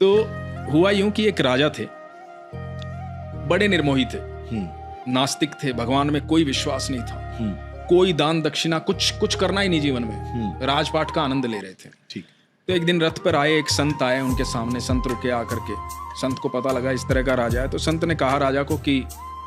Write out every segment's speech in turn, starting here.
तो हुआ यूं कि एक राजा थे, बड़े निर्मोही थे, नास्तिक थे, भगवान में कोई विश्वास नहीं था, कोई दान दक्षिणा कुछ करना ही नहीं जीवन में, राजपाट का आनंद ले रहे थे। ठीक। तो एक दिन रथ पर आए, एक संत आए उनके सामने। संत रुके आकर के, संत को पता लगा इस तरह का राजा है, तो संत ने कहा राजा को कि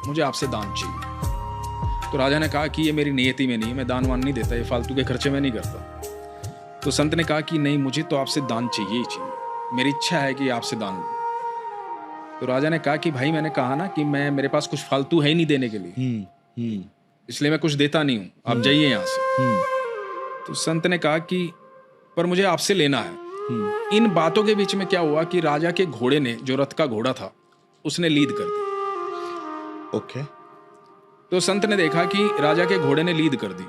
मुझे आपसे दान चाहिए। तो राजा ने कहा कि ये मेरी नियति में नहीं, मैं दान वान नहीं देता, ये फालतू के खर्चे में नहीं करता। तो संत ने कहा कि नहीं, मुझे तो आपसे दान चाहिए ही चाहिए, मेरी इच्छा है कि आपसे दान लूं। तो राजा ने कहा कि भाई मैंने कहा ना कि मेरे पास कुछ फालतू है ही नहीं देने के लिए, इसलिए मैं कुछ देता नहीं हूं, आप जाइए यहां से। तो संत ने कहा कि पर मुझे आपसे लेना है। इन बातों के बीच में क्या हुआ कि राजा के घोड़े ने, जो रथ का घोड़ा था, उसने लीद कर दी। ओके। तो संत ने देखा कि राजा के घोड़े ने लीद कर दी।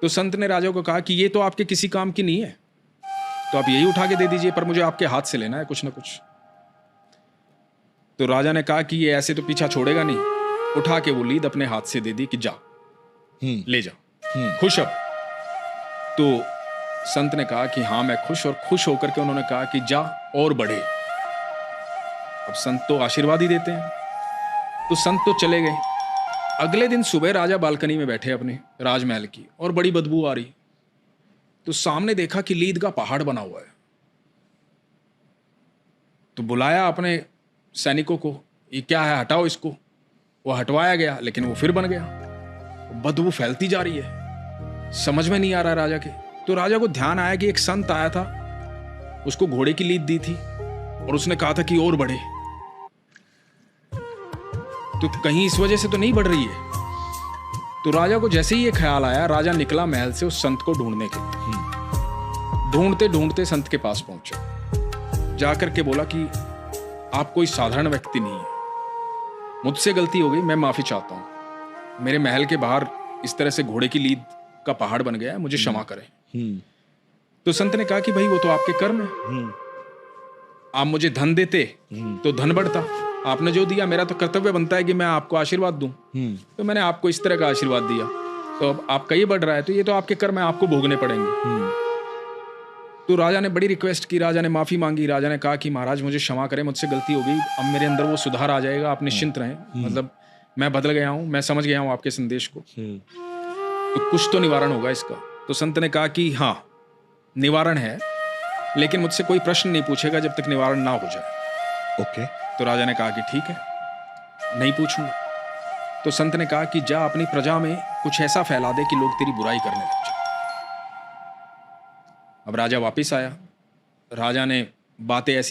तो संत ने राजा को कहा कि ये तो आपके किसी काम की नहीं है, तो आप यही उठा के दे दीजिए, पर मुझे आपके हाथ से लेना है कुछ ना कुछ। तो राजा ने कहा कि ये ऐसे तो पीछा छोड़ेगा नहीं, उठा के वो लीद अपने हाथ से दे दी कि जा ले जा, खुश अब। तो संत ने कहा कि हाँ मैं खुश, और खुश होकर के उन्होंने कहा कि जा और बढ़े। अब संत तो आशीर्वाद ही देते हैं। तो संत तो चले गए। अगले दिन सुबह राजा बालकनी में बैठे अपने राजमहल की, और बड़ी बदबू आ रही। तो सामने देखा कि लीद का पहाड़ बना हुआ है। तो बुलाया अपने सैनिकों को, ये क्या है, हटाओ इसको। वो हटवाया गया, लेकिन वो फिर बन गया। बदबू फैलती जा रही है, समझ में नहीं आ रहा राजा के। तो राजा को ध्यान आया कि एक संत आया था, उसको घोड़े की लीद दी थी, और उसने कहा था कि और बढ़े। तो कहीं इस वजह से तो नहीं बढ़ रही है। तो राजा को जैसे ही ये ख्याल आया, राजा निकला महल से उस संत को ढूंढने के लिए। ढूंढते ढूंढते संत के पास पहुंचे, जाकर के बोला कि आप कोई साधारण व्यक्ति नहीं है, मुझसे गलती हो गई, मैं माफी चाहता हूं। मेरे महल के बाहर इस तरह से घोड़े की लीद का पहाड़ बन गया है, मुझे क्षमा करें। तो संत ने कहा कि भाई वो तो आपके कर्म है, आप मुझे धन देते तो धन बढ़ता, आपने जो दिया, मेरा तो कर्तव्य बनता है कि मैं आपको आशीर्वाद दूं। तो मैंने आपको इस तरह का आशीर्वाद दिया, तो अब आपका ये बढ़ रहा है, तो ये तो आपके कर्म है, आपको भोगने पड़ेंगे। तो राजा ने बड़ी रिक्वेस्ट की, राजा ने माफी मांगी। राजा ने कहा कि महाराज मुझे क्षमा करें, मुझसे गलती हो गई, अब मेरे अंदर वो सुधार आ जाएगा, आप निश्चिंत रहें, मतलब मैं बदल गया हूं, मैं समझ गया हूं आपके संदेश को, तो कुछ तो निवारण होगा इसका। तो संत ने कहा कि हाँ निवारण है, लेकिन मुझसे कोई प्रश्न नहीं पूछेगा जब तक निवारण ना हो जाए। ओके। तो राजा ने कहा कि ठीक है, नहीं पूछूंगा। तो संत ने कहा कि जा अपनी प्रजा में कुछ ऐसा फैला दे कि लोग तेरी बुराई करने लग जाए। अब राजा वापिस आया। राजा ने बातें ऐसी